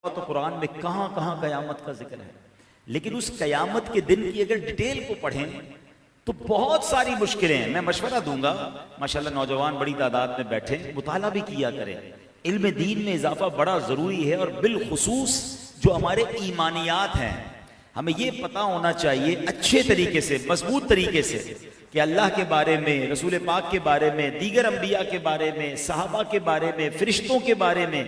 تو قرآن میں کہاں کہاں قیامت کا ذکر ہے، لیکن اس قیامت کے دن کی اگر ڈیٹیل کو پڑھیں تو بہت ساری مشکلیں ہیں۔ میں مشورہ دوں گا، ماشاءاللہ نوجوان بڑی تعداد میں بیٹھے، مطالعہ بھی کیا کریں۔ علم دین میں اضافہ بڑا ضروری ہے، اور بالخصوص جو ہمارے ایمانیات ہیں ہمیں یہ پتہ ہونا چاہیے اچھے طریقے سے، مضبوط طریقے سے، کہ اللہ کے بارے میں، رسول پاک کے بارے میں، دیگر انبیاء کے بارے میں، صحابہ کے بارے میں، فرشتوں کے بارے میں،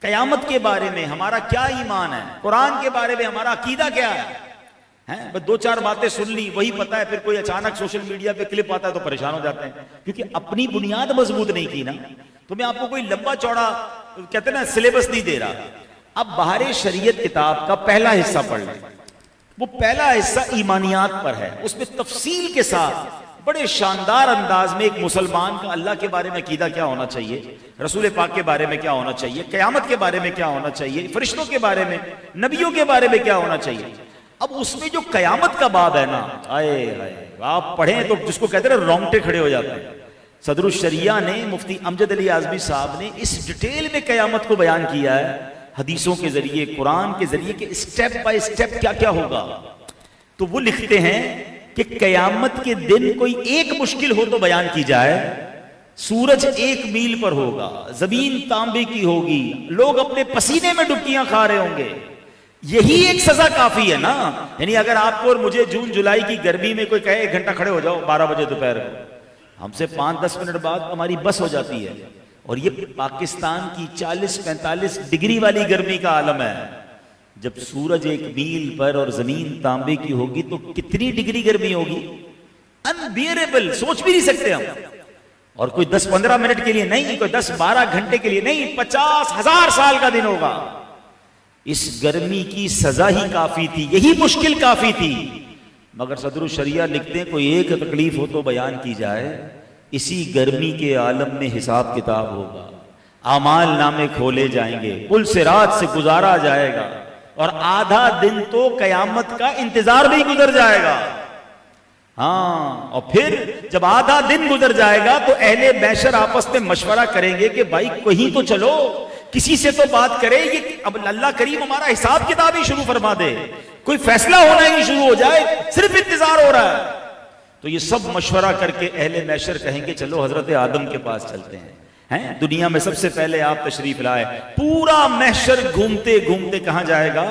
قیامت کے بارے میں ہمارا کیا ایمان ہے، قرآن کے بارے میں ہمارا عقیدہ کیا ہے۔ بس دو چار باتیں سن لی وہی پتہ ہے، پھر کوئی اچانک سوشل میڈیا پہ کلپ آتا ہے تو پریشان ہو جاتے ہیں، کیونکہ اپنی بنیاد مضبوط نہیں کی نا۔ تو میں آپ کو کوئی لمبا چوڑا کہتے ہیں نا سلیبس نہیں دے رہا۔ اب بہار شریعت کتاب کا پہلا حصہ پڑھ لیں، وہ پہلا حصہ ایمانیات پر ہے، اس میں تفصیل کے ساتھ بڑے شاندار انداز میں ایک مسلمان کا اللہ کے بارے میں عقیدہ کیا ہونا چاہیے، رسول پاک کے بارے میں کیا ہونا چاہیے، قیامت کے بارے میں کیا ہونا چاہیے، فرشتوں کے بارے میں، نبیوں کے بارے میں کیا ہونا چاہیے۔ اب اس میں جو قیامت کا باب ہے نا، آپ پڑھیں تو جس کو کہتے ہیں رونگٹے کھڑے ہو جاتے ہیں۔ صدر الشریعہ نے، مفتی امجد علی اعظمی صاحب نے اس ڈیٹیل میں قیامت کو بیان کیا ہے، حدیثوں کے ذریعے، قرآن کے ذریعے، کہ اسٹیپ بائی اسٹیپ کیا کیا ہوگا۔ تو وہ لکھتے ہیں کہ قیامت کے دن کوئی ایک مشکل ہو تو بیان کی جائے، سورج 1 میل پر ہوگا، زمین تانبے کی ہوگی، لوگ اپنے پسینے میں ڈبکیاں کھا رہے ہوں گے، یہی ایک سزا کافی ہے نا۔ یعنی اگر آپ کو اور مجھے جون جولائی کی گرمی میں کوئی کہے 1 گھنٹہ کھڑے ہو جاؤ 12 بجے دوپہر کو، ہم سے 5-10 منٹ بعد ہماری بس ہو جاتی ہے، اور یہ پاکستان کی 40-45 ڈگری والی گرمی کا عالم ہے۔ جب سورج 1 میل پر اور زمین تانبے کی ہوگی تو کتنی ڈگری گرمی ہوگی، انبیئریبل، سوچ بھی نہیں سکتے ہم۔ اور کوئی 10-15 منٹ کے لیے نہیں، کوئی 10-12 گھنٹے کے لیے نہیں، 50,000 سال کا دن ہوگا۔ اس گرمی کی سزا ہی کافی تھی، یہی مشکل کافی تھی، مگر صدر الشریعہ لکھتے ہیں کوئی ایک تکلیف ہو تو بیان کی جائے، اسی گرمی کے عالم میں حساب کتاب ہوگا، اعمال نامے کھولے جائیں گے، پل صراط سے گزارا جائے گا، اور آدھا دن تو قیامت کا انتظار بھی گزر جائے گا۔ ہاں، اور پھر جب آدھا دن گزر جائے گا تو اہل محشر آپس میں مشورہ کریں گے کہ بھائی کہیں تو چلو، کسی سے تو بات کرے، یہ اب اللہ کریم ہمارا حساب کتاب ہی شروع فرما دے، کوئی فیصلہ ہونا ہی شروع ہو جائے، صرف انتظار ہو رہا ہے۔ تو یہ سب مشورہ کر کے اہل محشر کہیں گے چلو حضرت آدم کے پاس چلتے ہیں۔ دنیا میں سب سے پہلے آپ تشریف لائے، پورا محشر گھومتے گھومتے کہاں جائے گا؟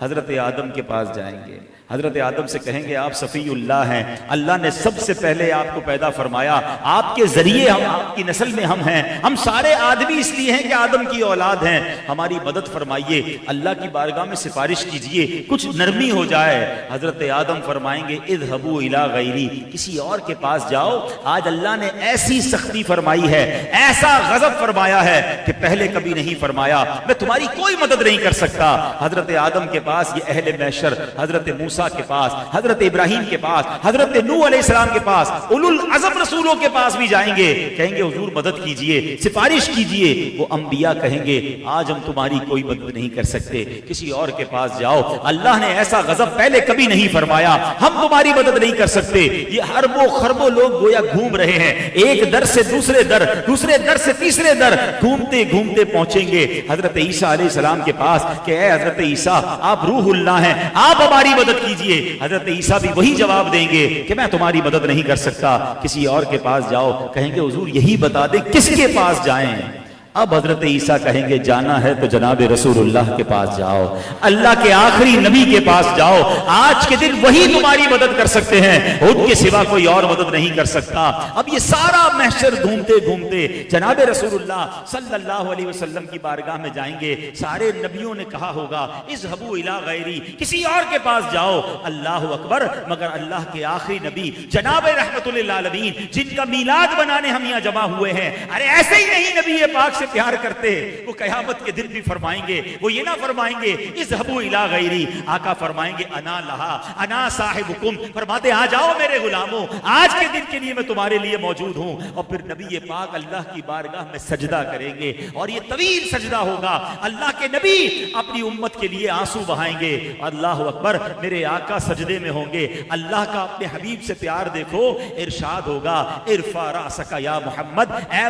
حضرت آدم کے پاس جائیں گے۔ حضرت آدم سے کہیں گے آپ صفی اللہ ہیں، اللہ نے سب سے پہلے آپ کو پیدا فرمایا، آپ کے ذریعے ہم، آپ کی نسل میں ہم ہیں، ہم سارے آدمی اس لیے ہیں کہ آدم کی اولاد ہیں، ہماری مدد فرمائیے، اللہ کی بارگاہ میں سفارش کیجئے، کچھ نرمی ہو جائے۔ حضرت آدم فرمائیں گے اذهبوا الی غیری، کسی اور کے پاس جاؤ، آج اللہ نے ایسی سختی فرمائی ہے، ایسا غضب فرمایا ہے کہ پہلے کبھی نہیں فرمایا، میں تمہاری کوئی مدد نہیں کر سکتا۔ حضرت آدم کے پاس یہ اہل محشر، حضرت موسیٰ کے پاس، حضرت ابراہیم کے پاس، حضرت نوح علیہ السلام کے پاس، اولو العزم رسولوں کے پاس بھی جائیں گے، کہیں گے حضور مدد کیجئے، سفارش کیجئے۔ وہ انبیاء کہیں گے آج ہم تمہاری کوئی مدد نہیں کر سکتے، کسی اور کے پاس جاؤ، اللہ نے ایسا غضب پہلے کبھی نہیں فرمایا، ہم تمہاری مدد نہیں کر سکتے۔ یہ اربوں خربوں لوگ گویا گھوم رہے ہیں، ایک در سے دوسرے در، دوسرے در سے تیسرے در، گھومتے گھومتے پہنچیں گے حضرت عیسیٰ علیہ السلام کے پاس کہ اے حضرت عیسیٰ آپ روح اللہ ہیں، آپ ہماری مدد کیجئے۔ حضرت عیسیٰ بھی وہی جواب دیں گے کہ میں تمہاری مدد نہیں کر سکتا، کسی اور کے پاس جاؤ، کہیں گے حضور یہی بتا دیں کس کے پاس جائیں۔ اب حضرت عیسیٰ کہیں گے جانا ہے تو جناب رسول اللہ کے پاس جاؤ، اللہ کے آخری نبی کے پاس جاؤ، آج کے دن وہی تمہاری مدد کر سکتے ہیں، ان کے سوا کوئی اور مدد نہیں کر سکتا۔ اب یہ سارا محشر گھومتے گھومتے جناب رسول اللہ صلی اللہ علیہ وسلم کی بارگاہ میں جائیں گے۔ سارے نبیوں نے کہا ہوگا اذهبوا الی غیری، کسی اور کے پاس جاؤ، اللہ اکبر، مگر اللہ کے آخری نبی جناب رحمت للعالمین جن کا میلاد بنانے ہم یہاں جمع ہوئے ہیں، ارے ایسے ہی نہیں نبی پاک سے پیار کرتے، وہ قیامت کے دن بھی فرمائیں گے، وہ یہ نہ فرمائیں گے اذهبوا الی غیری، آقا فرمائیں گے انا لہا انا صاحبکم، فرماتے آ جاؤ میرے غلاموں، آج کے دن کے لیے میں تمہارے لیے موجود ہوں۔ اور پھر نبی پاک اللہ کی بارگاہ میں سجدہ کریں گے، اور یہ طویل سجدہ ہوگا، اللہ کے نبی اپنی امت کے لیے آنسو بہائیں گے، اللہ اکبر، میرے آقا سجدے میں ہوں گے، اللہ کا اپنے حبیب سے پیار دیکھو، ارشاد ہوگا ارفع رأسک یا محمد، اے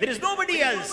there is nobody else,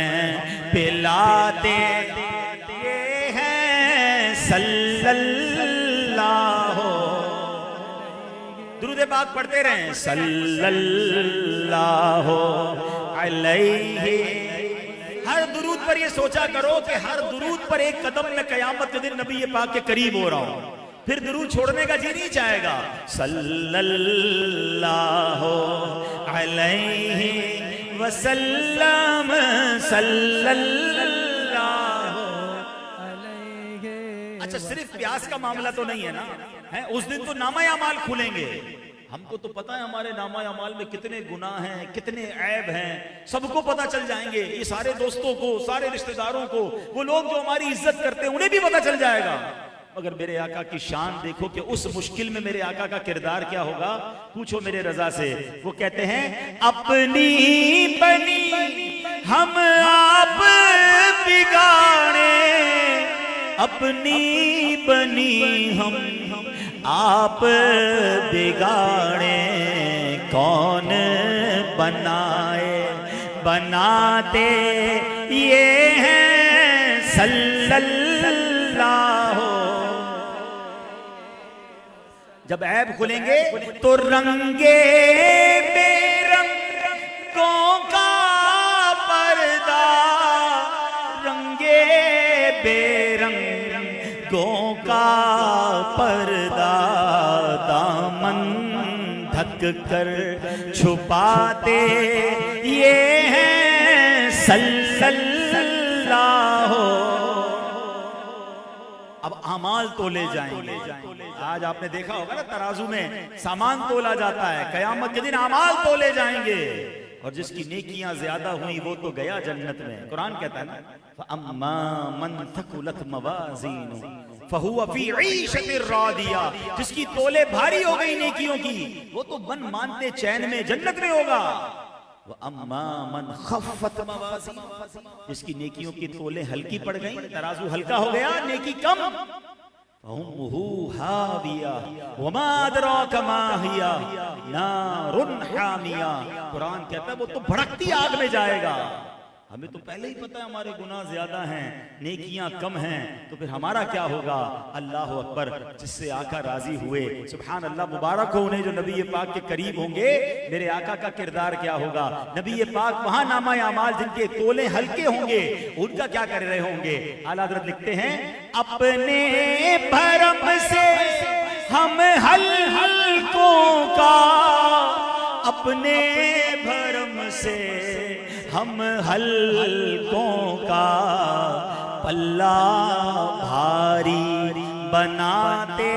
ہیں پلاتے یہ ہیں صلی اللہ درود پاک پڑھتے رہیں صلی اللہ علیہ. ہر درود پر یہ سوچا کرو کہ ہر درود پر ایک قدم میں قیامت کے دن نبی پاک کے قریب ہو رہا ہوں. پھر درود چھوڑنے کا جی نہیں چاہے گا. صلی اللہ علیہ وسلم صلی اللہ علیہ. اچھا صرف پیاس کا معاملہ تو نہیں ہے نا, اس دن تو نامہ اعمال کھلیں گے. ہم کو تو پتہ ہے ہمارے نامہ اعمال میں کتنے گناہ ہیں, کتنے عیب ہیں, سب کو پتہ چل جائیں گے. یہ سارے دوستوں کو, سارے رشتہ داروں کو, وہ لوگ جو ہماری عزت کرتے ہیں انہیں بھی پتہ چل جائے گا. مگر میرے آقا کی شان دیکھو کہ اس مشکل میں میرے آقا کا کردار کیا ہوگا. پوچھو میرے رضا سے. وہ کہتے ہیں اپنی بنی ہم آپ بگاڑے, اپنی بنی ہم آپ بگاڑے, کون بنائے بناتے یہ ہیں صلی اللہ. جب عیب کھلیں گے تو رنگے بے رنگوں کا پردہ, رنگے بے رنگوں کا پردہ, دامن ڈھک کر چھپاتے یہ ہیں صلی اللہ. اب اعمال تولے جائیں گے. آج آپ نے دیکھا ہوگا نا ترازو میں سامان تولا جاتا ہے, قیامت کے دن اعمال تولے جائیں گے. اور جس کی نیکیاں زیادہ ہوئی وہ تو گیا جنت میں. قرآن کہتا ہے نا فَأَمَّا مَنْ ثَقُلَتْ مَوَازِينُهُ فَهُوَ فِي عِيشَةٍ رَاضِيَةٍ. جس کی تولے بھاری ہو گئی نیکیوں کی وہ تو من مانتے چین میں جنت میں ہوگا. وَأَمَّا مَنْ خَفَّتْ مَوَازِينُهُ. جس کی نیکیوں کی تولے ہلکی پڑ گئیں, ترازو ہلکا ہو گیا, نیکی کم, فَأُمُّهُ هَاوِيَةٌ وَمَا أَدْرَاكَ مَا هِيَ نَارٌ حَامِيَةٌ. قرآن کہتا ہے وہ تو بھڑکتی آگ میں جائے گا. ہمیں تو پہلے ہی پتہ ہے ہمارے گناہ زیادہ ہیں, نیکیاں کم ہیں, تو پھر ہمارا کیا ہوگا. اللہ اکبر. جس سے آقا راضی ہوئے, سبحان اللہ, مبارک ہو انہیں جو نبی پاک کے قریب ہوں گے. میرے آقا کا کردار کیا ہوگا. نبی پاک وہاں نامہ اعمال جن کے تولے ہلکے ہوں گے ان کا کیا کر رہے ہوں گے. اعلیٰ حضرت لکھتے ہیں اپنے بھرم سے ہم ہلکوں کا, اپنے بھرم سے ہم ہلکوں کا پلہ بھاری بناتے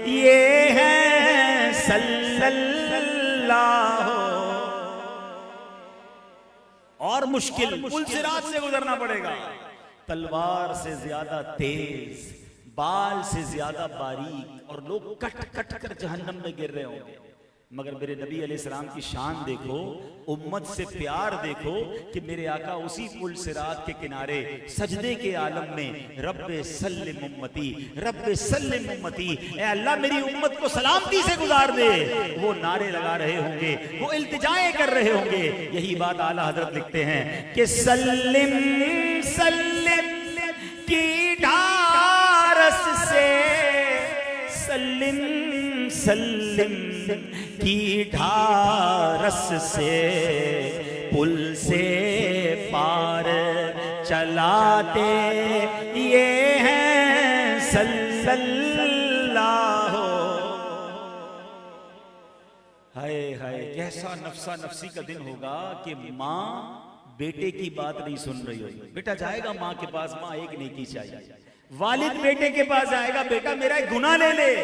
یہ ہیں صلی اللہ. اور مشکل پل صراط سے گزرنا پڑے گا. تلوار سے زیادہ تیز, بال سے زیادہ باریک, اور لوگ کٹ کٹ کر جہنم میں گر رہے ہوں گے. مگر میرے نبی علیہ السلام کی شان دیکھو, امت سے پیار دیکھو کہ میرے آقا اسی پل صراط کے کنارے سجدے کے عالم میں رب سلم امتی, رب سلم امتی, اے اللہ میری امت کو سلامتی سے گزار دے. وہ نعرے لگا رہے ہوں گے, وہ التجائیں کر رہے ہوں گے. یہی بات اعلیٰ حضرت لکھتے ہیں کہ سلم سلم کی ڈھارس سے, سلم سلم کی ڈھارس سے پل سے پار چلاتے یہ ہیں صلی اللہ. ہائے ہائے کیسا نفسا نفسی کا دن ہوگا کہ ماں بیٹے کی بات نہیں سن رہی ہوگی. بیٹا جائے گا ماں کے پاس, ماں ایک نیکی چاہیے. والد بیٹے کے پاس جائے گا, بیٹا میرا ایک گناہ لے لے.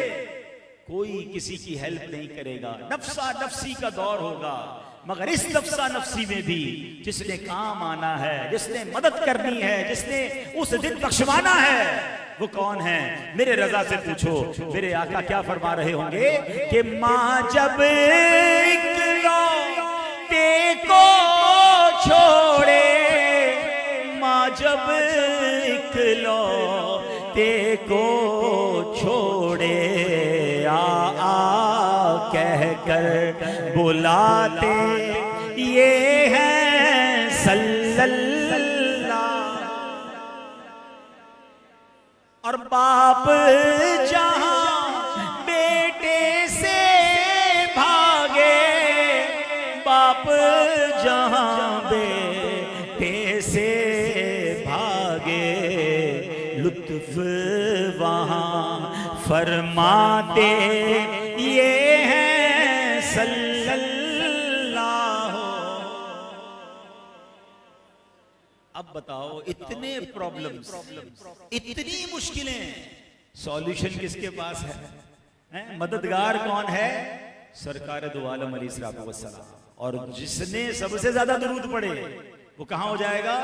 کوئی کسی کی ہیلپ نہیں کرے گا. نفسا نفسی کا دور ہوگا. مگر اس نفسا نفسی میں بھی جس نے کام آنا ہے, جس نے مدد کرنی ہے, جس نے اس دن بخشوانا ہے, وہ کون ہے. میرے رضا سے پوچھو میرے آقا کیا فرما رہے ہوں گے کہ ماں جب اکلوتے کو چھوڑے, ماں جب اکلوتے کو چھوڑے, کہہ کر بلاتے یہ ہیں صلی اللہ. اور باپ جہاں بیٹے سے بھاگے، باپ جہاں بیٹے سے بھاگے، لطف وہاں فرماتے یہ ہیں صلی اللہ۔ اب بتاؤ اتنے پرابلمز، اتنی مشکلیں، سولوشن کس کے پاس ہے؟ مددگار کون ہے؟ سرکار دو عالم علیہ الصلوۃ والسلام۔ اور جس نے سب سے زیادہ درود پڑھے وہ کہاں ہو جائے گا؟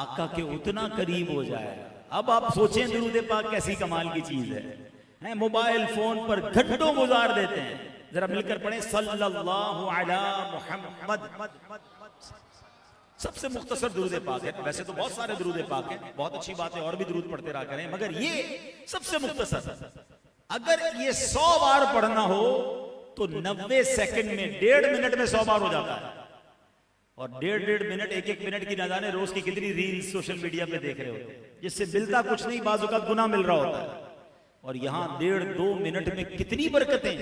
آقا کے اتنا قریب ہو جائے گا۔ اب آپ سوچیں درود پاک کیسی کمال کی چیز ہے، موبائل فون پر گھنٹوں گزار دیتے ہیں، ذرا مل کر پڑھیں صلی اللہ علی محمد۔ سب سے مختصر درود پاک ہے، ویسے تو بہت سارے درود پاک ہیں، بہت اچھی بات ہے، اور بھی درود پڑھتے رہا کریں، مگر یہ سب سے مختصر۔ اگر یہ 100 بار پڑھنا ہو تو 90 سیکنڈ میں، 1.5 منٹ میں 100 بار ہو جاتا ہے۔ اور 1.5 منٹ، 1 منٹ کی نہ جانے روز کی کتنی ریلز سوشل میڈیا پہ دیکھ رہے ہوتے ہیں، جس سے ملتا کچھ نہیں، بعض اوقات گناہ مل رہا ہوتا ہے۔ اور یہاں 1.5-2 منٹ میں کتنی برکتیں،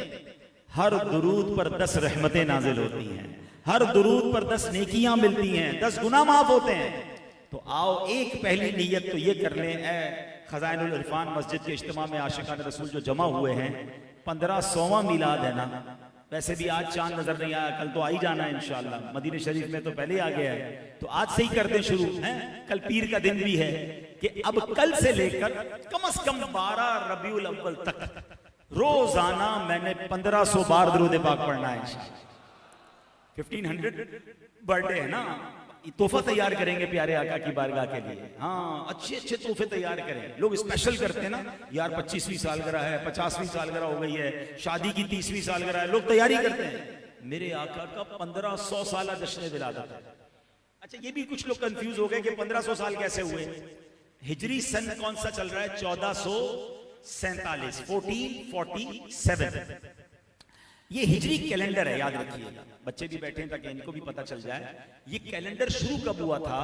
ہر درود پر 10 رحمتیں نازل ہوتی ہیں، ہر درود پر 10 نیکیاں ملتی ہیں، 10 گناہ معاف ہوتے ہیں۔ تو آؤ ایک پہلی نیت تو یہ کر لیں، اے خزائن العرفان مسجد کے اجتماع میں عاشقان رسول جو جمع ہوئے ہیں، 1500واں میلاد ہے نا، ویسے بھی آج چاند نظر نہیں آیا، کل تو آ ہی جانا ہے انشاءاللہ، مدینہ شریف میں تو پہلے ہی آ گیا ہے، تو آج سے ہی کر دیں شروع، کل پیر کا دن بھی ہے، کہ اب کل سے لے کر کم از کم 12 ربیع الاول تک روزانہ میں نے 1500 بار درود پاک پڑھنا ہے انشاءاللہ۔ 1500 برتھ ڈے ہے نا، تحفہ تیار کریں گے پیارے آقا کی بارگاہ کے لیے، ہاں اچھے اچھے تحفے تیار کریں۔ لوگ اسپیشل کرتے ہیں نا، یار 25ویں سالگرہ ہے، 50ویں سالگرہ ہو گئی ہے، شادی کی 30ویں سالگرہ ہے، لوگ تیاری کرتے ہیں۔ میرے آقا کا 1500 سالہ جشن ولادت ہے۔ اچھا یہ بھی کچھ لوگ کنفیوز ہو گئے کہ 1500 سال کیسے ہوئے؟ ہجری سن کون سا چل رہا ہے؟ 1447، 1447۔ یہ ہجری کیلنڈر ہے، یاد رکھیے گا، بچے بھی بیٹھے ہیں تاکہ ان کو بھی پتہ چل جائے۔ یہ کیلنڈر شروع کب ہوا تھا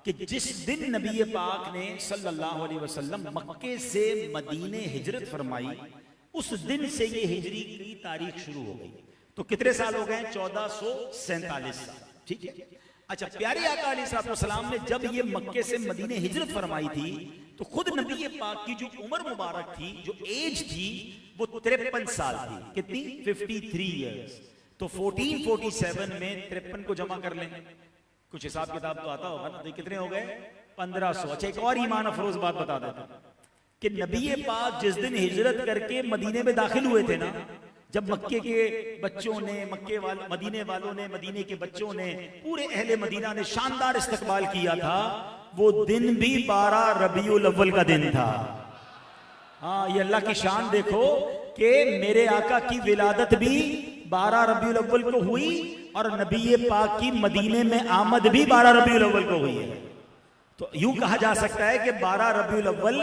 کہ جس دن نبی پاک نے صلی اللہ علیہ وسلم مکے سے مدینے ہجرت فرمائی، اس دن سے یہ ہجری کی تاریخ شروع ہو گئی۔ تو کتنے سال ہو گئے؟ 1447 سال، ٹھیک ہے۔ اچھا پیارے آقا علیہ السلام نے جب یہ مکے سے مدینے ہجرت فرمائی تھی تو خود نبی پاک کی جو عمر مبارک تھی، جو ایج تھی، وہ 53 سال تھی۔ کتنی؟ 53 ایئرز۔ تو 1447 میں 53 کو جمع کر لیں، کچھ حساب کتاب تو آتا ہوگا نا، تو کتنے ہو گئے؟ 1500۔ اچھا ایک اور ایمان افروز بات بتا دیتا ہوں کہ نبی پاک جس دن ہجرت کر کے مدینے میں داخل ہوئے تھے نا، جب مکے کے بچوں نے، مدینے والوں نے، مدینے کے بچوں نے، پورے اہل مدینہ نے شاندار استقبال کیا تھا، وہ دن بھی 12 ربیع الاول کا دن تھا۔ ہاں یہ اللہ کی شان دیکھو کہ میرے آقا کی ولادت بھی 12 ربیع الاول کو ہوئی، اور نبی پاک کی مدینے میں آمد بھی 12 ربیع الاول کو ہوئی ہے۔ تو یوں کہا جا سکتا ہے کہ 12 ربیع الاول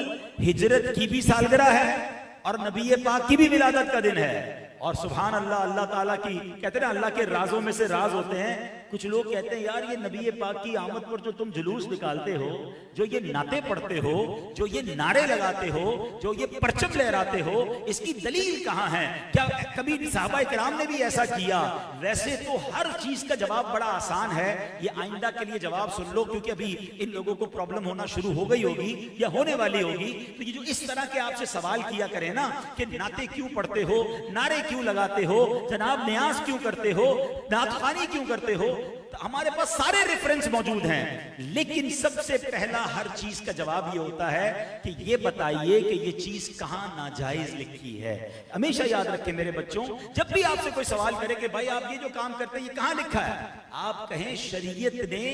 ہجرت کی بھی سالگرہ ہے اور نبی پاک کی بھی ولادت کا دن ہے۔ اور سبحان اللہ، اللہ تعالیٰ کی کہتے ہیں نا، اللہ کے رازوں میں سے راز ہوتے ہیں۔ کچھ لوگ کہتے ہیں یار یہ نبی پاک کی آمد پر جو تم جلوس نکالتے ہو، جو یہ نعتیں پڑھتے ہو، جو یہ نعرے لگاتے ہو، جو یہ پرچم لہراتے ہو، اس کی دلیل کہاں ہے؟ کیا کبھی صحابہ کرام نے بھی ایسا کیا؟ ویسے تو ہر چیز کا جواب بڑا آسان ہے، یہ آئندہ کے لیے جواب سن لو، کیونکہ ابھی ان لوگوں کو پرابلم ہونا شروع ہو گئی ہوگی یا ہونے والی ہوگی۔ تو یہ جو اس طرح کے آپ سے سوال کیا کریں نا کہ نعتیں کیوں پڑھتے ہو، نعرے کیوں لگاتے ہو، جناب نیاز کیوں کرتے ہو، نعت خوانی کیوں کرتے ہو، ہمارے پاس سارے ریفرنس موجود ہیں، لیکن سب سے پہلا ہر چیز کا جواب یہ ہوتا ہے کہ یہ بتائیے کہ یہ چیز کہاں ناجائز لکھی ہے۔ ہمیشہ یاد رکھیں میرے بچوں، جب بھی آپ سے کوئی سوال کرے کہ بھائی آپ یہ جو کام کرتے ہیں یہ کہاں لکھا ہے، آپ کہیں شریعت نے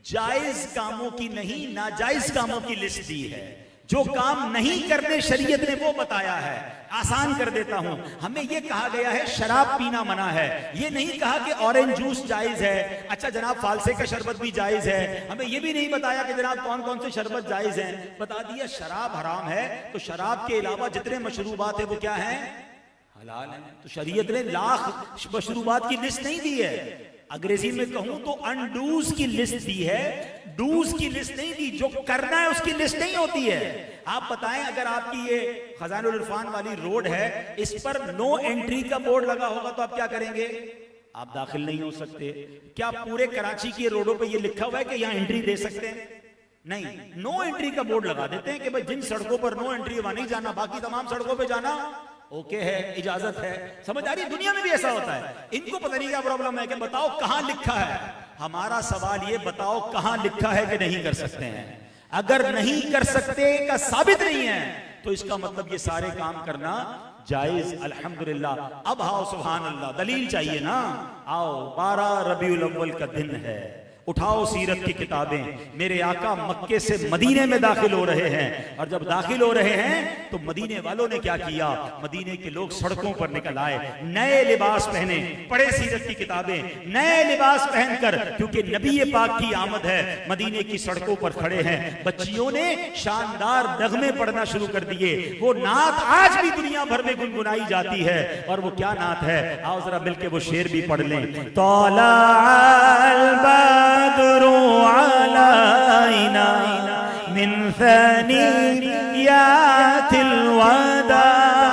جائز کاموں کی نہیں ناجائز کاموں کی لسٹ دی ہے۔ جو کام نہیں کرنے شریعت نے وہ بتایا ہے۔ آسان کر دیتا ہوں، ہمیں یہ کہا گیا ہے شراب پینا منع ہے، یہ نہیں کہا کہ اورنج جوس جائز ہے۔ اچھا جناب فالسے کا شربت بھی جائز ہے، ہمیں یہ بھی نہیں بتایا کہ جناب کون کون سے شربت جائز ہیں، بتا دیا شراب حرام ہے، تو شراب کے علاوہ جتنے مشروبات ہیں وہ کیا ہیں؟ حلال ہیں۔ تو شریعت نے لاکھ مشروبات کی لسٹ نہیں دی ہے، انگریزی میں کہوں تو انڈوز کی لسٹ دی ہے، ڈوز کی لسٹ نہیں دی. جو کرنا ہے اس کی لسٹ نہیں ہوتی ہے. آپ بتائیں اگر آپ کی یہ خزائن العرفان والی روڈ ہے، اس پر نو انٹری کا بورڈ لگا ہوگا تو آپ کیا کریں گے؟ آپ داخل نہیں ہو سکتے. کیا پورے کراچی کی روڈوں پہ یہ لکھا ہوا ہے کہ یہاں انٹری دے سکتے ہیں؟ نہیں. نو انٹری کا بورڈ لگا دیتے ہیں کہ بھائی جن سڑکوں پر نو انٹری وہاں نہیں جانا، باقی تمام سڑکوں پہ جانا اوکے ہے، اجازت ہے. سمجھ آ رہی ہے؟ دنیا میں بھی ایسا ہوتا ہے. ان کو پتہ نہیں کیا پرابلم ہے کہ بتاؤ کہاں لکھا ہے. ہمارا سوال یہ بتاؤ کہاں لکھا ہے کہ نہیں کر سکتے ہیں. اگر نہیں کر سکتے کا ثابت نہیں ہے تو اس کا مطلب یہ سارے کام کرنا جائز. الحمدللہ. اب آؤ سبحان اللہ، دلیل چاہیے نا. آؤ 12 ربیع الاول کا دن ہے، اٹھاؤ سیرت کی کتابیں. میرے آقا مکے سے مدینے میں داخل ہو رہے ہیں، اور جب داخل ہو رہے ہیں تو مدینے والوں نے کیا کیا؟ مدینے کے لوگ سڑکوں پر نکل آئے، نئے لباس پہنے، پڑھے سیرت کی کتابیں، نئے لباس پہن کر، کیونکہ نبی پاک کی آمد ہے. مدینے کی سڑکوں پر کھڑے ہیں. بچیوں نے شاندار نغمے پڑھنا شروع کر دیے. وہ نعت آج بھی دنیا بھر میں گنگنائی جاتی ہے. اور وہ کیا نعت ہے؟ آؤ ذرا مل کے وہ شعر بھی پڑھ لیں. البدر علينا من ثنيات الوداع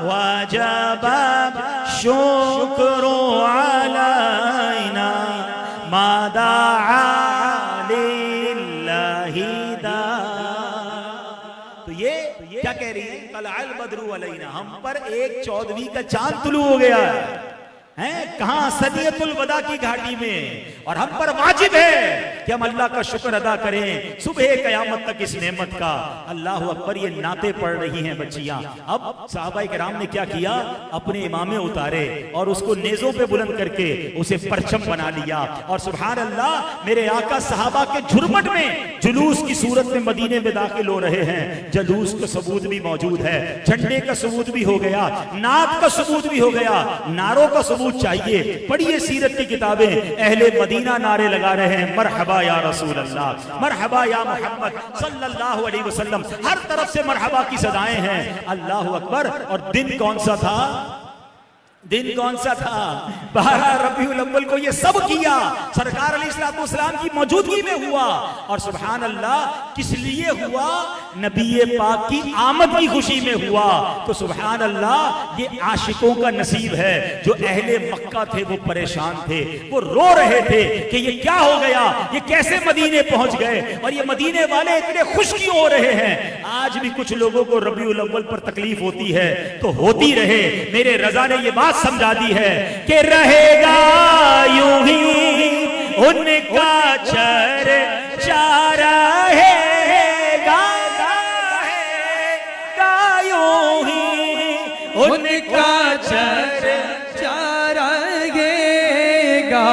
وجب الشكر علينا ما دعا لله داع. تو یہ کیا کہہ رہی ہیں؟ طلع البدر علينا، ہم پر ایک 14ویں کا چاند طلوع ہو گیا ہے. کہاں؟ ثنیۃ الوداع کی گھاٹی میں. اور ہم پر واجب ہے کہ ہم اللہ کا شکر ادا کریں صبح قیامت تک اس نعمت کا. اللہ اکبر. یہ نعتیں پڑھ رہی ہیں بچیاں. اب صحابہ کرام نے کیا کیا؟ اپنے امامے اتارے اور اس کو نیزوں پہ بلند کر کے اسے پرچم بنا لیا. اور سبحان اللہ، میرے آقا صحابہ کے جھرمٹ میں جلوس کی صورت میں مدینے میں داخل ہو رہے ہیں. جلوس کا ثبوت بھی موجود ہے، جھنڈے کا ثبوت بھی ہو گیا، نعت کا ثبوت بھی ہو گیا، نعروں کا ثبوت چاہیے. پڑھیے سیرت کی کتابیں. اہل مدینہ نعرے لگا رہے ہیں، مرحبا یا رسول اللہ، مرحبا یا محمد صلی اللہ علیہ وسلم. ہر طرف سے مرحبا کی صدائیں ہیں. اللہ اکبر. اور دن کون سا تھا؟ دن کون سا تھا؟ 12 ربیع الاول کو یہ سب کیا سرکار علیہ السلام کی موجودگی میں ہوا. اور سبحان اللہ کس لیے ہوا؟ نبی پاک کی آمد کی خوشی میں ہوا. تو سبحان اللہ یہ عاشقوں کا نصیب ہے. جو اہل مکہ تھے وہ پریشان تھے، وہ رو رہے تھے کہ یہ کیا ہو گیا، یہ کیسے مدینے پہنچ گئے، اور یہ مدینے والے اتنے خوش کیوں ہو رہے ہیں. آج بھی کچھ لوگوں کو ربیع الاول پر تکلیف ہوتی ہے تو ہوتی رہے. میرے رضا نے یہ بات سمجھا دی ہے کہ رہے گا یوں ہی ان کا چرچا رہے گا یوں ہی ان کا چرچا رہے گا.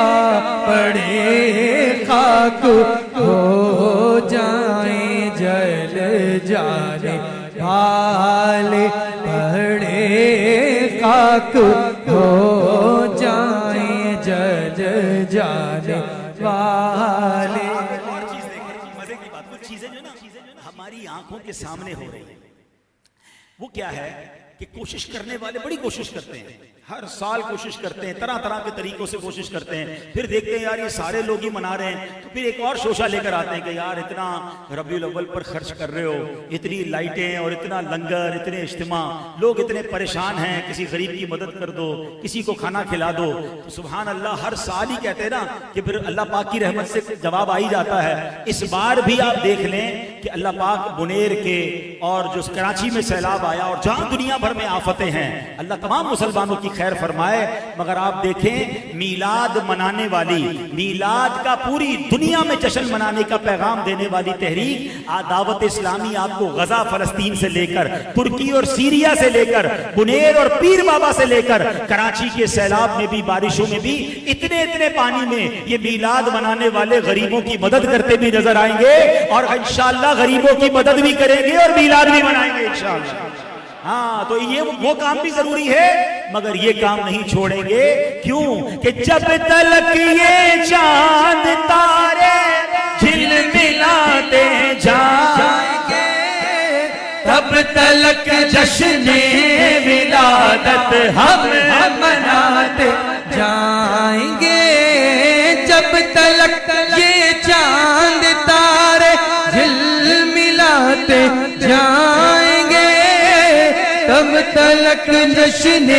پڑے خاک ہو جائیں جل جانے والے، پڑے خاک ہو جائیں جل جانے والے. اور چیز دیکھیں، مزے کی بات، کچھ چیزیں جو نا ہماری آنکھوں کے سامنے ہو رہی ہیں. وہ کیا ہے کہ کوشش کرنے والے بڑی کوشش کرتے ہیں، ہر سال کوشش کرتے ہیں، طرح طرح کے طریقوں سے کوشش کرتے ہیں. پھر دیکھتے ہیں یار یہ سارے لوگ ہی منا رہے ہیں تو پھر ایک اور شوشہ لے کر آتے ہیں کہ یار اتنا ربیع الاول پر خرچ کر رہے ہو، اتنی لائٹیں اور اتنا لنگر، اتنے اجتماع، لوگ اتنے پریشان ہیں، کسی غریب کی مدد کر دو، کسی کو کھانا کھلا دو. تو سبحان اللہ ہر سال ہی کہتے ہیں نا کہ پھر اللہ پاک کی رحمت سے جواب آ ہی جاتا ہے. اس بار بھی آپ دیکھ لیں کہ اللہ پاک بنیر کے اور جو کراچی میں سیلاب آیا اور جہاں دنیا بھر میں آفتیں ہیں، اللہ تمام مسلمانوں کی خیر فرمائے. مگر آپ دیکھیں میلاد منانے والی، میلاد کا پوری دنیا میں جشن منانے کا پیغام دینے والی تحریک دعوت اسلامی آپ کو غزہ فلسطین سے لے کر، ترکی اور سیریا سے لے کر، بنیر اور پیر بابا سے لے کر، کراچی کے سیلاب میں بھی، بارشوں میں بھی، اتنے اتنے پانی میں یہ میلاد منانے والے غریبوں کی مدد کرتے بھی نظر آئیں گے. اور انشاءاللہ غریبوں کی مدد بھی کریں گے اور میلاد بھی منائیں گے انشاءاللہ. ہاں تو یہ وہ کام بھی ضروری ہے مگر یہ کام نہیں چھوڑیں گے. کیوں کہ جب تلک یہ چاند تارے جھلملاتے جائیں گے تب تلک جشن ولادت ہم مناتے جائیں تلک جشن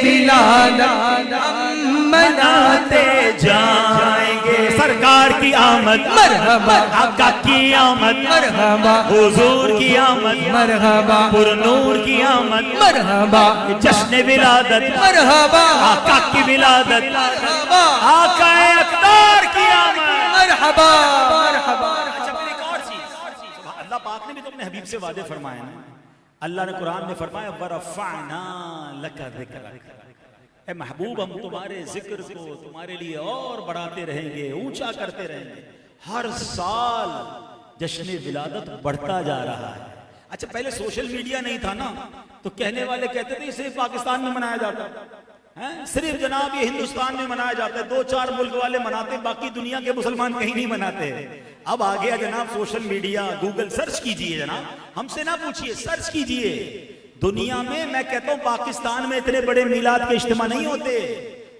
ولادت ہم مناتے جائیں گے سرکار کی آمد مرحبا آقا کی آمد مرحبا حضور کی آمد مرحبا پر نور کی آمد مرحبا جشن ولادت مرحبا آقا کی ولادت مرحبا آقا اختار کی آمد مرحبا مرحبا اچھا پھر ایک اور چیز اللہ پاک نے بھی تو اپنے حبیب سے وعدے فرمائے ہیں اللہ نے قرآن میں فرمایا وَرَفَعْنَا لَكَ ذِكْرَكَ اے محبوب ہم تمہارے ذکر کو تمہارے لیے اور بڑھاتے رہیں گے اونچا کرتے رہیں گے ہر سال جشن ولادت بڑھتا جا رہا ہے اچھا پہلے سوشل میڈیا نہیں تھا نا تو کہنے والے کہتے تھے صرف پاکستان میں منایا جاتا صرف جناب یہ ہندوستان میں منایا جاتا ہے 2-4 ملک والے مناتے باقی دنیا کے مسلمان کہیں نہیں مناتے اب آ گیا جناب سوشل میڈیا گوگل سرچ کیجئے جناب ہم سے نہ پوچھئے سرچ کیجئے دنیا میں کہتا ہوں پاکستان میں اتنے بڑے میلاد کے اجتماع نہیں ہوتے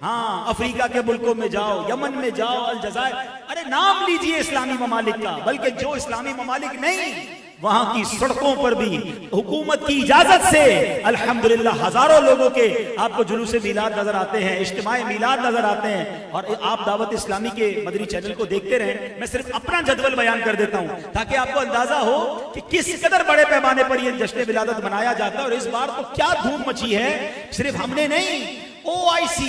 ہاں افریقہ کے ملکوں میں جاؤ یمن میں جاؤ الجزائر ارے نام لیجئے اسلامی ممالک کا بلکہ جو اسلامی ممالک نہیں وہاں کی سڑکوں پر بھی حکومت کی اجازت سے الحمدللہ ہزاروں لوگوں کے آپ کو جلوس میلاد نظر آتے ہیں اجتماع میلاد نظر آتے ہیں اور آپ دعوت اسلامی کے مدنی چینل کو دیکھتے رہیں میں صرف اپنا جدول بیان کر دیتا ہوں تاکہ آپ کو اندازہ ہو کہ کس قدر بڑے پیمانے پر یہ جشن ولادت منایا جاتا ہے اور اس بار تو کیا دھوم مچی ہے صرف ہم نے نہیں OIC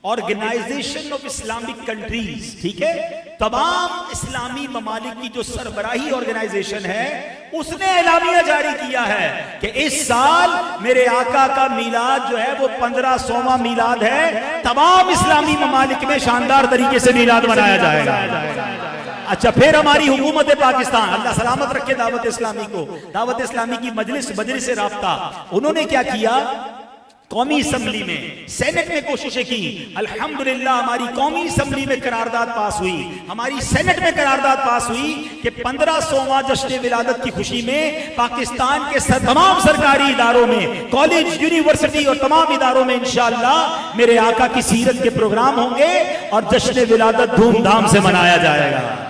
organisation of Islamic countries ٹھیک ہے تمام اسلامی ممالک کی جو سربراہی آرگنائزیشن ہے اس نے اعلامیہ جاری کیا ہے کہ اس سال میرے آقا کا میلاد جو ہے وہ 1500واں میلاد ہے تمام اسلامی ممالک میں شاندار طریقے سے میلاد منایا جائے گا اچھا پھر ہماری حکومت پاکستان اللہ سلامت رکھے دعوت اسلامی کو دعوت اسلامی کی مجلس رابطہ انہوں نے کیا کیا قومی اسمبلی میں سینٹ میں کوششیں کی الحمدللہ ہماری قومی اسمبلی میں قرارداد پاس ہوئی ہماری سینٹ میں قرارداد پاس ہوئی کہ 1500واں جشن ولادت کی خوشی میں پاکستان کے تمام سرکاری اداروں میں کالج یونیورسٹی اور تمام اداروں میں انشاءاللہ میرے آقا کی سیرت کے پروگرام ہوں گے اور جشن ولادت دھوم دھام سے منایا جائے گا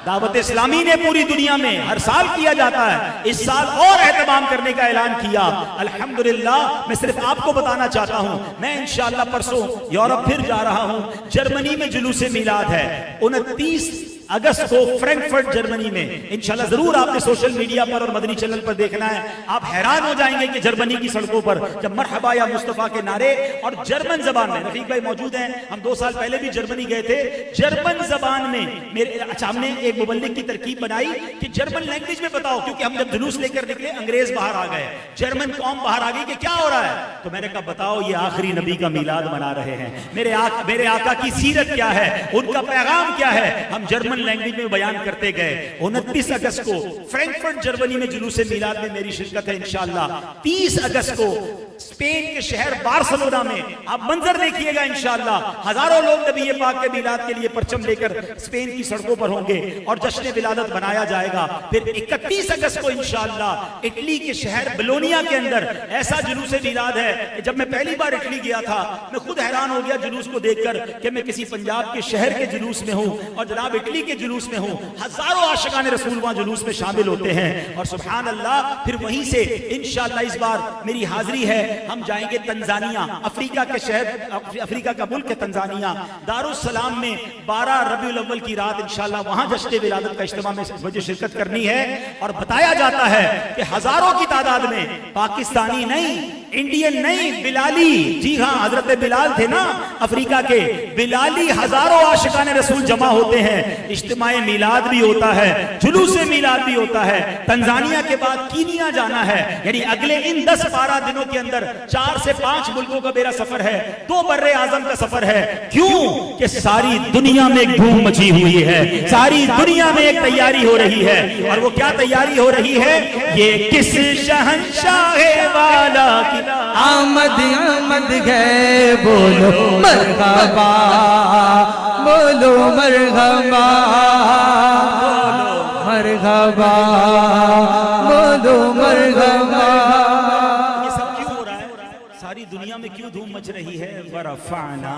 دعوت اسلامی نے پوری دنیا میں ہر سال کیا جاتا ہے اس سال اور اہتمام کرنے کا اعلان کیا الحمدللہ میں صرف آپ کو بتانا چاہتا ہوں میں انشاءاللہ پرسوں یورپ پھر جا رہا ہوں جرمنی میں جلوس میلاد ہے 29 اگست کو فرینکفرٹ جرمنی میں انشاءاللہ ضرور آپ نے سوشل میڈیا پر اور مدنی چینل پر دیکھنا ہے آپ حیران ہو جائیں گے کہ جرمنی کی سڑکوں پر جب مرحبا یا مصطفیٰ کے نعرے اور جرمن زبان میں رفیق بھائی موجود ہیں ہم 2 سال پہلے بھی جرمنی گئے تھے جرمن زبان میں اچھا ہم نے ایک مبلغ کی ترکیب بنائی کہ جرمن لینگویج میں بتاؤ کیونکہ ہم جب جلوس لے کر نکلے انگریز باہر آ گئے جرمن قوم باہر آ گئی کہ کیا ہو رہا ہے تو میں نے کہا بتاؤ یہ آخری نبی کا میلاد منا رہے ہیں میرے آقا کی سیرت کیا ہے ان کا پیغام کیا ہے ہم جرمن لینگویج میں بیان کرتے گئے 29 اگست کو فرینکفرٹ جرمنی میں جلوس میلاد میں میری شرکت ہے انشاءاللہ 30 اگست کو اسپین کے شہر بارسلونا میں آپ منظر دیکھیے گا انشاءاللہ ہزاروں لوگ نبی پاک کے میلاد کے لیے پرچم لے کر اسپین کی سڑکوں پر ہوں گے اور جشن ولادت منایا جائے گا پھر 31 اگست کو انشاءاللہ اٹلی کے شہر بلونیا کے اندر ایسا جلوس میلاد ہے کہ جب میں پہلی بار اٹلی گیا تھا میں خود حیران ہو گیا جلوس کو دیکھ کر کہ میں کسی پنجاب کے شہر کے جلوس میں ہوں اور جناب اٹلی کے جلوس میں ہوں ہزاروں عاشقان رسول وہاں جلوس میں شامل ہوتے ہیں اور سبحان اللہ پھر وہیں سے انشاءاللہ اس بار میری حاضری ہے ہم جائیں گے تنزانیہ افریقہ کے شہر افریقہ کا ملک ہے تنزانیہ دارالسلام میں 12 ربیع الاول کی رات انشاءاللہ وہاں جشن ولادت کا اجتماع میں مجھے شرکت کرنی ہے اور بتایا جاتا ہے کہ ہزاروں کی تعداد میں پاکستانی نہیں انڈین نہیں بلالی جی ہاں حضرت بلال تھے نا افریقہ کے بلالی ہزاروں عاشقان رسول جمع ہوتے ہیں اجتماع میلاد بھی ہوتا ہے جلوس میلاد بھی ہوتا ہے تنزانیہ کے بعد کینیا جانا ہے یعنی اگلے ان 10-12 دنوں کے اندر 4 سے 5 ملکوں کا میرا سفر ہے 2 بر اعظم کا سفر ہے کیوں کہ ساری دنیا میں ایک دھوم مچی ہوئی ہے ساری دنیا میں ایک تیاری ہو رہی ہے اور وہ کیا تیاری ہو رہی ہے یہ کس شہنشاہ والا کی آمد آمد ہے بولو مرحبا بولو مرحبا مرحبا بولو مرحبا یہ سب کیوں ہو رہا ہے ساری دنیا میں کیوں دھوم مچ رہی ہے ورفعنا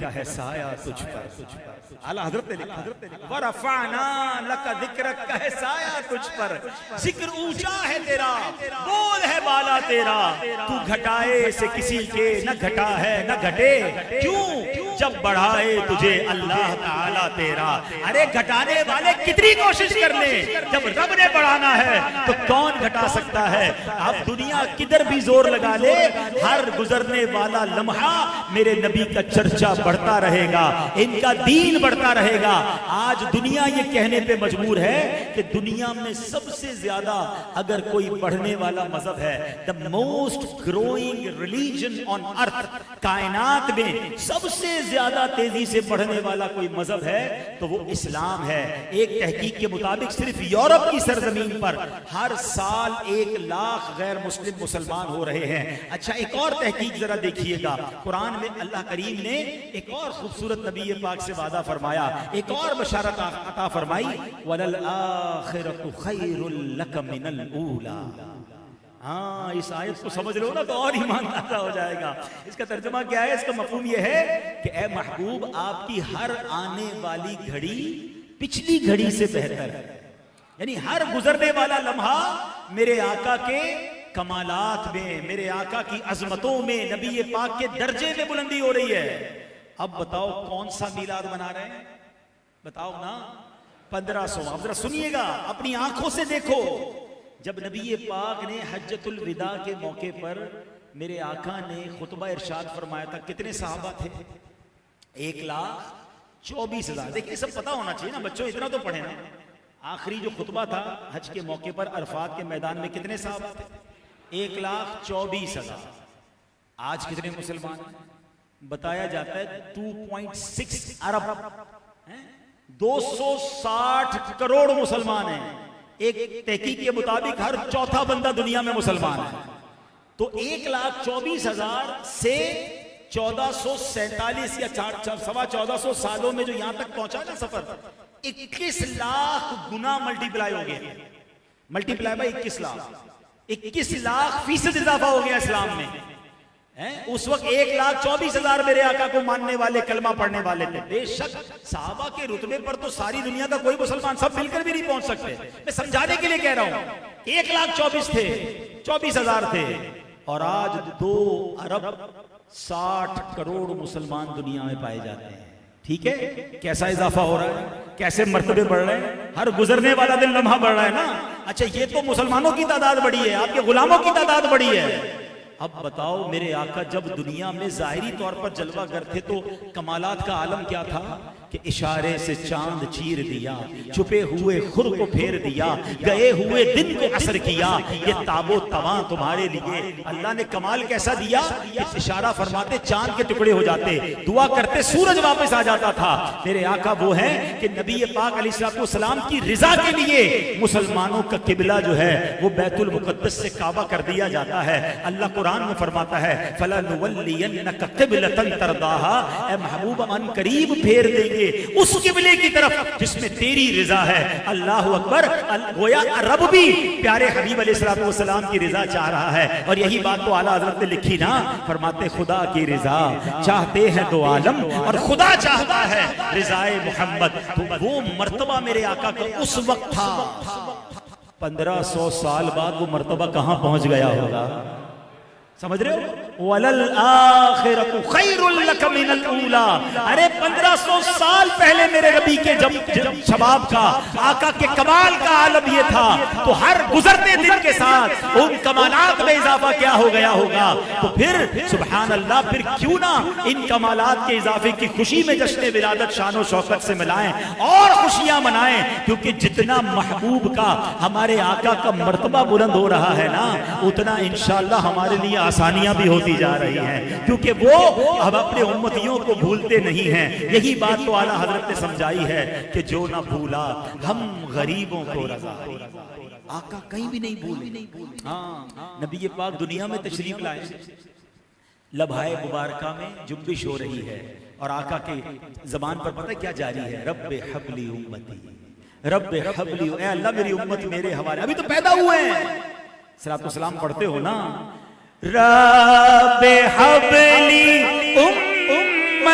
کا ہے سایہ تجھ پر. اعلیٰ حضرت نے لکھا ورفعنا لکا ذکرک کا ہے سایہ تجھ پر. ذکر اونچا ہے تیرا, بول ہے بالا تیرا, تو گھٹائے سے کسی کے نہ گھٹا ہے نہ گھٹے. کیوں؟ جب بڑھائے تجھے اللہ تعالیٰ تیرا. ارے گھٹانے والے کتنی کوشش کر لیں, جب رب نے بڑھانا ہے تو کون گھٹا سکتا ہے. اب دنیا کدھر بھی زور لگا لے, ہر گزرنے والا لمحہ میرے نبی کا چرچا بڑھتا رہے گا, ان کا دین بڑھتا رہے گا. آج دنیا یہ کہنے پہ مجبور ہے کہ دنیا میں سب سے زیادہ اگر کوئی بڑھنے والا مذہب ہے, the most growing religion on earth, کائنات میں سب سے زیادہ تیزی سے بڑھنے والا کوئی مذہب ہے تو وہ اسلام ہے. ایک تحقیق کے مطابق صرف یورپ کی سرزمین پر ہر سال 1 لاکھ غیر مسلم مسلمان ہو رہے ہیں. اچھا ایک اور تحقیق ذرا دیکھیے گا, قرآن میں اللہ کریم نے ایک اور خوبصورت نبی پاک سے وعدہ فرمایا, ایک اور بشارت عطا فرمائی, وَلَلْآخِرَةُ خَيْرٌ لَكَ مِنَ الْأُولَى. ہاں اس آیت کو سمجھ لو نا تو اور ایمان تازہ ہو جائے گا. اس کا ترجمہ کیا ہے, اس کا مفہوم یہ ہے کہ اے محبوب آپ کی ہر آنے والی گھڑی پچھلی گھڑی سے بہتر ہے. یعنی ہر گزرنے والا لمحہ میرے آقا کے کمالات میں, میرے آقا کی عظمتوں میں, نبی پاک کے درجے میں بلندی ہو رہی ہے. اب بتاؤ کون سا میلاد منا رہے ہیں, بتاؤ نا, 1500. اب ذرا سنیے گا, اپنی آنکھوں سے دیکھو. جب نبی پاک نے حجۃ الوداع کے موقع پر میرے آقا نے خطبہ ارشاد فرمایا تھا, کتنے صحابہ تھے؟ 1,24,000. دیکھیں سب پتا ہونا چاہیے نا بچوں, اتنا تو پڑھیں نا. آخری جو خطبہ تھا حج کے موقع پر عرفات کے میدان میں کتنے صحابہ تھے؟ 1,24,000. آج کتنے مسلمان ہیں؟ بتایا جاتا ہے 2.6 ارب, 260 کروڑ مسلمان ہیں. ایک تحقیق کے مطابق ہر چوتھا بندہ دنیا میں مسلمان ہے. تو 1,24,000 سے 1447 یا 1450 سالوں میں جو یہاں تک پہنچا نا سفر, 21 لاکھ گنا ملٹی پلائی ہو گیا. Multi ply by 21 lakh, 21 lakh فیصد اضافہ ہو گیا اسلام میں. اس وقت 1,24,000 میرے آقا کو ماننے والے, کلمہ پڑھنے والے تھے. بے شک صحابہ کے رتبے پر تو ساری دنیا کا کوئی مسلمان سب مل کر بھی نہیں پہنچ سکتے. میں سمجھانے کے لیے کہہ رہا ہوں, 1,24,000 تھے, 24,000 تھے, اور آج 2,60 کروڑ مسلمان دنیا میں پائے جاتے ہیں. ٹھیک ہے, کیسا اضافہ ہو رہا ہے, کیسے مرتبے بڑھ رہے ہیں, ہر گزرنے والا دن لمحہ بڑھ رہا ہے نا. اچھا یہ تو مسلمانوں کی تعداد بڑی ہے, آپ کے غلاموں کی تعداد بڑی ہے. اب بتاؤ میرے آقا جب دنیا میں ظاہری طور پر جلوہ گر تھے تو کمالات کا عالم کیا تھا کہ اشارے سے چاند چیر دیا, چھپے ہوئے خور کو پھیر دیا, گئے ہوئے دن کو عصر کیا, یہ تاب و تواں تمہارے لیے. اللہ نے کمال کیسا دیا کہ اشارہ فرماتے چاند کے ٹکڑے ہو جاتے, دعا کرتے سورج واپس آ جاتا تھا. میرے آقا وہ ہیں کہ نبی پاک علیہ السلام کی رضا کے لیے مسلمانوں کا قبلہ جو ہے وہ بیت المقدس سے کعبہ کر دیا جاتا ہے. اللہ قرآن میں فرماتا ہے فَلَنُوَلِّيَنَّكَ قِبْلَةً تَرْضَاهَا, اے محبوب ان قریب پھیر دیں گے اس قبلے کی طرف جس میں تیری رضا ہے. اللہ اکبر. گویا رب بھی پیارے حبیب علیہ السلام کی رضا چاہ رہا ہے, اور یہی بات تو اعلیٰ حضرت نے لکھی نا, فرماتے خدا کی رضا چاہتے ہیں دو عالم اور خدا چاہتا ہے رضائے محمد. تو وہ مرتبہ میرے آقا کا اس وقت تھا, 1500 سال بعد وہ مرتبہ کہاں پہنچ گیا ہوگا, سمجھ رہے ہو؟ وَلَلْآخِرَةُ خَيْرٌ لَكَ مِنَ الْأُولَى. ارے 1500 سال پہلے میرے نبی کے جب شباب کا, آقا کے کمال کا عالم یہ تھا, تو ہر گزرتے دن کے ساتھ ان کمالات میں اضافہ کیا ہو گیا ہوگا. تو پھر سبحان اللہ, پھر کیوں نہ ان کمالات کے اضافے کی خوشی میں جشن ولادت شان و شوکت سے ملائیں اور خوشیاں منائیں, کیونکہ جتنا محبوب کا ہمارے آقا کا مرتبہ بلند ہو رہا ہے نا, اتنا انشاءاللہ ہمارے لیے آسانیاں بھی ہوتی جا رہی ہیں, کیونکہ وہ اب اپنے امتیوں کو بھولتے نہیں ہیں. یہی بات تو اعلیٰ حضرت نے سمجھائی ہے کہ جو نہ بھولا ہم غریبوں کو رضا. آقا کہیں بھی نہیں بھولے. ہاں نبی پاک دنیا میں تشریف لائے, لبھائے مبارکہ میں جنبش ہو رہی ہے, اور آقا کے زبان پر پتہ کیا جاری ہے, رب حبلی امتی, رب حبلی, اے اللہ میری امت میرے حوالے. ابھی تو پیدا ہوئے ہیں, صلاۃ و سلام پڑھتے ہو نا, رب حبلی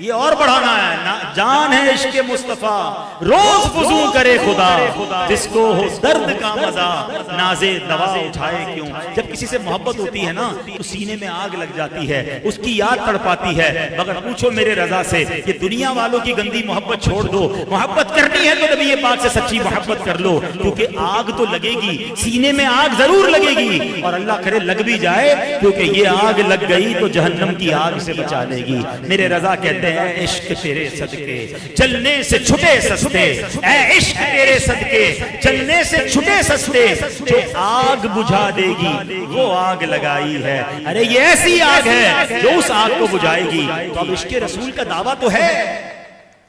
یہ اور بڑھانا ہے. جان ہے عشق مصطفیٰ روز وضو کرے خدا, جس کو ہو درد کا مزہ نازے دوا اٹھائے کیوں. جب کسی سے محبت ہوتی ہے نا تو سینے میں آگ لگ جاتی ہے, اس کی یاد تڑپاتی ہے. مگر پوچھو میرے رضا سے کہ دنیا والوں کی گندی محبت چھوڑ دو, محبت کرنی ہے تو نبی پاک سے سچی محبت کر لو, کیونکہ آگ تو لگے گی, سینے میں آگ ضرور لگے گی, اور اللہ کرے لگ بھی جائے, کیونکہ یہ آگ لگ گئی تو جہنم کی آگ سے بچا لے گی. میرے رضا کہتے ہیں عشق تیرے صدقے چلنے سے چھٹے سستے, اے عشق تیرے صدقے چلنے سے چھٹے سستے, جو آگ بجھا دے گی وہ آگ لگائی ہے. ارے یہ ایسی آگ ہے جو اس آگ کو بجھائے گی. تو اب عشق رسول کا دعویٰ تو ہے,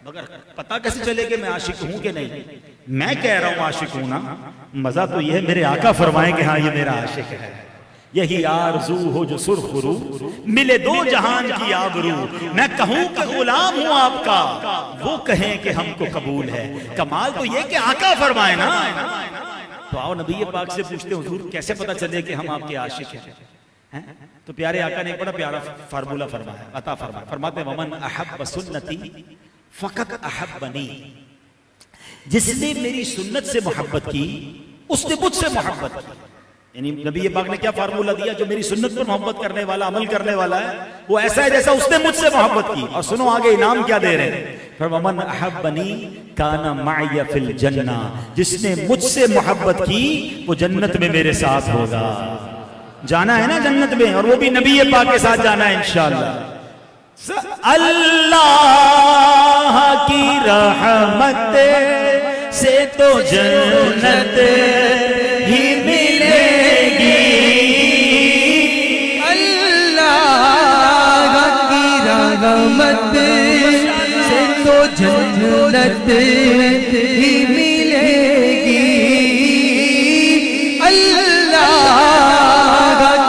مگر پتہ کیسے چلے کہ میں عاشق ہوں کہ نہیں. میں کہہ رہا ہوں عاشق ہوں نا, مزہ تو یہ ہے میرے آقا فرمائیں کہ ہاں یہ میرا عاشق ہے. یہی آرزو ہو جو سرخ رو, ملے دو جہان کی آبرو. میں کہوں کہ غلام ہوں آپ کا, وہ کہیں کہ ہم کو قبول ہے. کمال تو یہ کہ آقا فرمائے نا. تو آؤ نبی پاک سے پوچھتے حضور کیسے پتہ چلے کہ ہم آپ کے عاشق ہیں. تو پیارے آقا نے ایک بڑا پیارا فارمولہ فرمایا, عطا فرمایا. فرماتے ہیں ومن احب سنتی فقط احبنی, جس نے میری سنت سے محبت کی اس نے مجھ سے محبت کی. یعنی نبی پاک نے کیا فارمولہ دیا, جو میری سنت پر محبت کرنے والا, عمل کرنے والا ہے, وہ ایسا ہے جیسا اس نے مجھ سے محبت کی. اور سنو آگے انعام کیا دے رہے ہیں, فَمَنْ أَحَبَّنِي كَانَ مَعِيَ فِي الْجَنَّةِ, جس نے مجھ سے محبت کی وہ جنت میں میرے ساتھ ہوگا. جانا ہے نا جنت میں, اور وہ بھی نبی پاک کے ساتھ جانا ہے انشاءاللہ. اللہ کی رحمت سے تو جنت ہی ملے گی, اللہ کی رحمت سے تو جنت ہی ملے گی. اللہ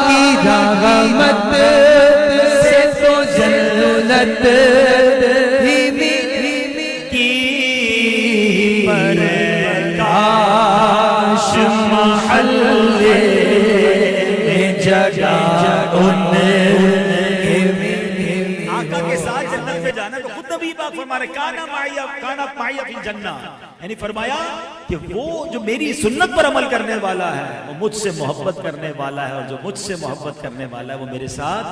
کی رحمت سے تو جنت ہی ملے گی. پر کاش محلے جگہ آقا کے ساتھ جنت میں جانا. تو خود نبی پاک فرما رہے کانا معی فی الجنہ, یعنی فرمایا کہ وہ جو میری سنت پر عمل کرنے والا ہے وہ مجھ سے محبت کرنے والا ہے, اور جو مجھ سے محبت کرنے والا ہے وہ میرے ساتھ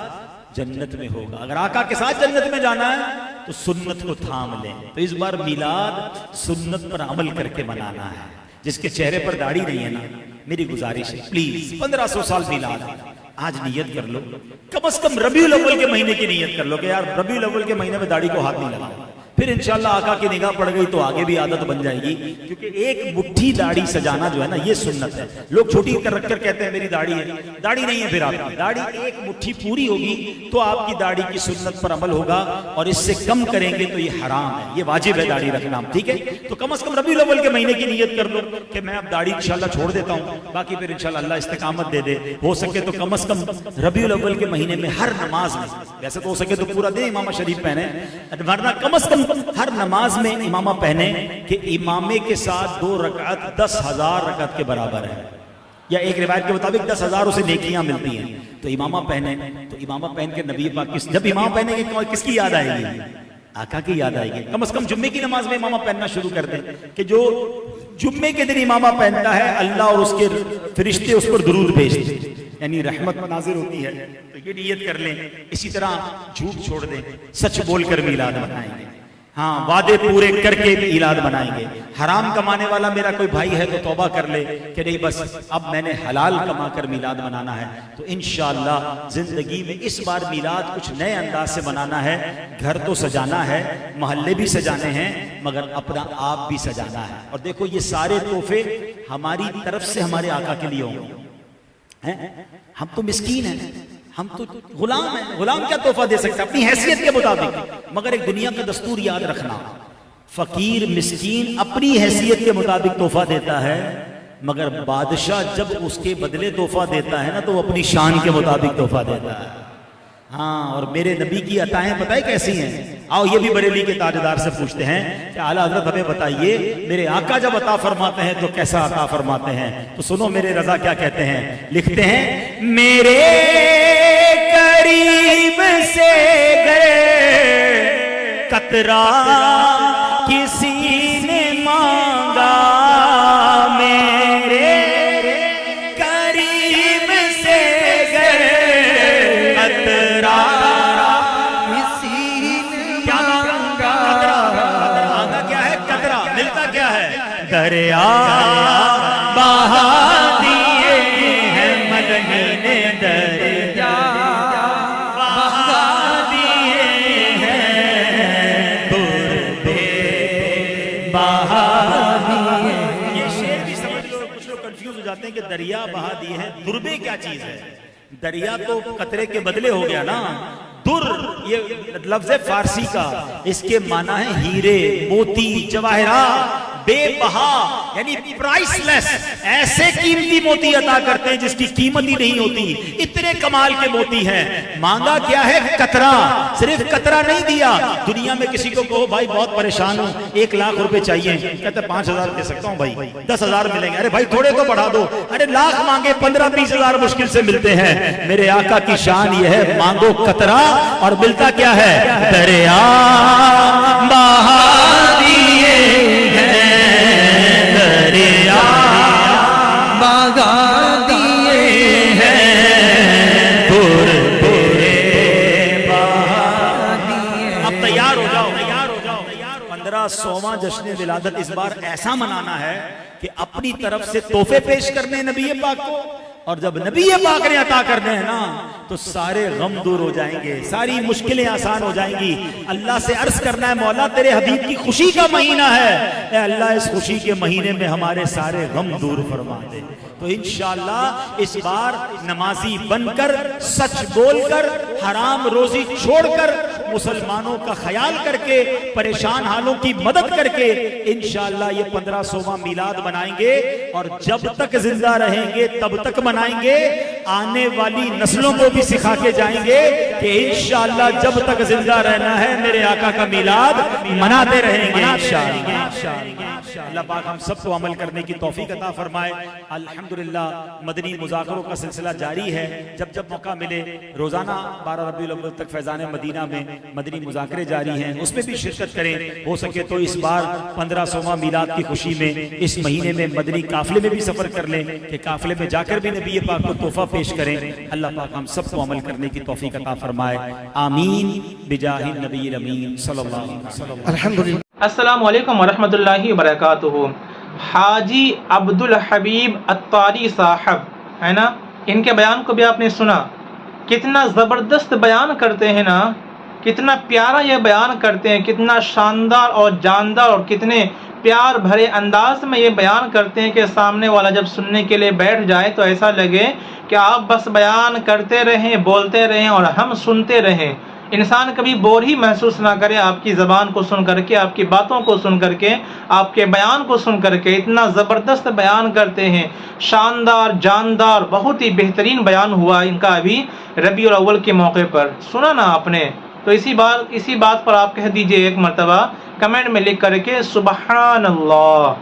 جنت میں ہوگا. اگر آقا کے ساتھ جنت میں جانا ہے تو سنت کو تھام لیں. تو اس بار میلاد سنت پر عمل کر کے منانا ہے. جس کے چہرے پر داڑھی نہیں ہے نا, میری گزارش ہے پلیز 1500 سال میلاد آج نیت کر لو, کم از کم ربیع الاول کے مہینے کی نیت کر لو کہ یار ربیع الاول کے مہینے میں داڑھی کو ہاتھ نہیں لگاؤں. پھر انشاءاللہ آقا کی نگاہ پڑ گئی تو آگے بھی عادت بن جائے گی, کیونکہ ایک مٹھی داڑھی سجانا جو ہے نا یہ سنت ہے. لوگ چھوٹی کر رکھ کر کہتے ہیں میری داڑھی ہے, داڑھی نہیں ہے. پھر آپ کی داڑھی ایک مٹھی پوری ہوگی تو آپ کی داڑھی کی سنت پر عمل ہوگا, اور اس سے کم کریں گے تو یہ حرام ہے. یہ واجب ہے داڑھی رکھنا, ٹھیک ہے. تو کم از کم ربیع الاول کے مہینے کی نیت کر لو کہ میں اب داڑھی انشاءاللہ چھوڑ دیتا ہوں, باقی پھر انشاءاللہ اللہ استقامت دے دے. ہو سکے تو کم از کم ربیع الاول کے مہینے میں ہر نماز میں, ویسے تو ہو سکے تو پورا دن امامہ شریف پہنے, ورنہ کم از کم ہر نماز میں امامہ پہنے کہ امامے کے ساتھ 2 رکعت 10,000 رکعت کے برابر ہے, یا ایک روایت کے مطابق 10,000 اسے نیکیاں ملتی ہیں. تو امامہ پہنے, تو امامہ پہن کے نبی پاک جب امامہ پہنیں گے کس کی یاد آئے گی, آقا کی یاد آئے گی. کم از کم جمعے کی نماز میں امامہ پہننا شروع کر دیں کہ جو جمعے کے دن امامہ پہنتا ہے اللہ اور اس کے فرشتے اس پر درود بھیجتے ہیں, یعنی رحمت نازل ہوتی ہے. تو یہ نیت کر لیں. اسی طرح جھوٹ چھوڑ دیں, سچ بول کر میلاد منائیں گے. ہاں, وعدے پورے کر کے میلاد منائیں گے. حرام کمانے والا میرا کوئی بھائی ہے تو توبہ کر لے کہ نہیں بس اب میں نے حلال کما کر میلاد منانا ہے. تو انشاءاللہ زندگی میں اس بار میلاد کچھ نئے انداز سے منانا ہے. گھر تو سجانا ہے, محلے بھی سجانے ہیں, مگر اپنا آپ بھی سجانا ہے. اور دیکھو یہ سارے تحفے ہماری طرف سے ہمارے آقا کے لیے ہوں گے. ہم تو مسکین ہیں, ہم تو غلام ہیں. غلام کیا تحفہ دے سکتا ہے اپنی حیثیت کے مطابق. مگر ایک دنیا کا دستور یاد رکھنا, فقیر مسکین اپنی حیثیت کے مطابق تحفہ دیتا ہے, مگر بادشاہ جب اس کے بدلے تحفہ دیتا ہے نا تو وہ اپنی شان کے مطابق تحفہ دیتا ہے. ہاں, اور میرے نبی کی عطائیں پتہ ہے کیسی ہیں. آؤ یہ بھی بریلی کے تاجدار سے پوچھتے ہیں کہ اعلیٰ حضرت ہمیں بتائیے میرے آقا جب عطا فرماتے ہیں تو کیسا عطا فرماتے ہیں. تو سنو میرے رضا کیا کہتے ہیں, لکھتے ہیں میرے قریب سے گئے قطرہ کسی نے مانگا میرے کریم سے گر قطرہ کسی نے کیا مانگا مانگا کیا ہے قطرہ ملتا کیا ہے دریا بہا دیے ہیں مدنی نے دریا بہا دیے ہیں تربے بہا دیے یہ شعر بھی سمجھ لو کچھ لوگ کنفیوز ہو جاتے ہیں کہ دریا بہا دیے ہیں تربے کیا چیز ہے دریا تو قطرے کے بدلے ہو گیا نا در یہ لفظ ہے فارسی کا اس کے معنی ہے ہیرے موتی جواہرات بے بہا یعنی پرائس لیس ایسے قیمتی موتی عطا کرتے ہیں جس کی قیمت ہی نہیں ہوتی اتنے کمال کے موتی ہیں مانگا کیا ہے قطرہ صرف قطرہ نہیں دیا دنیا میں کسی کو کہو بھائی بہت پریشان ہوں 1 لاکھ روپے چاہیے کہتے 5,000 دے سکتا ہوں بھائی 10,000 ملیں گے ارے بھائی تھوڑے تو بڑھا دو ارے لاکھ مانگے 15-20,000 مشکل سے ملتے ہیں میرے آقا کی شان یہ ہے مانگو قطرہ اور ملتا کیا ہے دریا بہا دیے ہیں دریا بہا دیے ہیں اب تیار ہو جاؤ 1500واں جشن ولادت اس بار ایسا منانا ہے کہ اپنی طرف سے تحفے پیش کرنے نبی پاک کو اور جب نبی پاک نے عطا کرنے ہیں نا تو سارے غم دور ہو جائیں گے ساری مشکلیں آسان ہو جائیں گی اللہ سے عرض کرنا ہے مولا تیرے حبیب کی خوشی کا مہینہ ہے اے اللہ اس خوشی کے مہینے میں ہمارے سارے غم دور فرما دے تو انشاءاللہ اس بار نمازی بن کر سچ بول کر حرام روزی چھوڑ کر مسلمانوں کا خیال کر کے پریشان حالوں کی مدد کر کے انشاءاللہ یہ 1500واں میلاد منائیں گے اور جب تک زندہ رہیں گے تب تک منائیں گے آنے والی نسلوں کو بھی سکھا کے جائیں گے کہ انشاءاللہ جب تک زندہ رہنا ہے میرے آقا کا میلاد مناتے رہیں گے انشاءاللہ اللہ پاک ہم سب کو عمل کرنے کی توفیق عطا فرمائے الحمدللہ مدنی مذاکروں کا سلسلہ جاری ہے جب جب موقع ملے روزانہ 12 ربیع الاول تک فیضان مدینہ میں مدنی مذاکرے جاری ہیں اس میں بھی شرکت کریں ہو سکے تو اس بار 1500واں میلاد کی خوشی میں اس مہینے میں مدنی قافلے میں بھی سفر کر لیں کہ قافلے میں جا کر بھی نبی پاک کو تحفہ پیش کریں اللہ پاک ہم سب کو عمل کرنے کی توفیق عطا فرمائے آمین بجاہ النبی الامین صلی اللہ علیہ وسلم الحمدللہ السلام علیکم ورحمۃ اللہ وبرکاتہ حاجی عبدالحبیب عطاری صاحب ہے نا ان کے بیان کو بھی آپ نے سنا کتنا زبردست بیان کرتے ہیں نا کتنا پیارا یہ بیان کرتے ہیں کتنا شاندار اور جاندار اور کتنے پیار بھرے انداز میں یہ بیان کرتے ہیں کہ سامنے والا جب سننے کے لیے بیٹھ جائے تو ایسا لگے کہ آپ بس بیان کرتے رہیں بولتے رہیں اور ہم سنتے رہیں انسان کبھی بور ہی محسوس نہ کرے آپ کی زبان کو سن کر کے آپ کی باتوں کو سن کر کے آپ کے بیان کو سن کر کے اتنا زبردست بیان کرتے ہیں شاندار جاندار بہت ہی بہترین بیان ہوا ان کا ابھی ربیع الاول کے موقع پر سنا نا آپ نے تو اسی بات پر آپ کہہ دیجئے ایک مرتبہ کمنٹ میں لکھ کر کے سبحان اللہ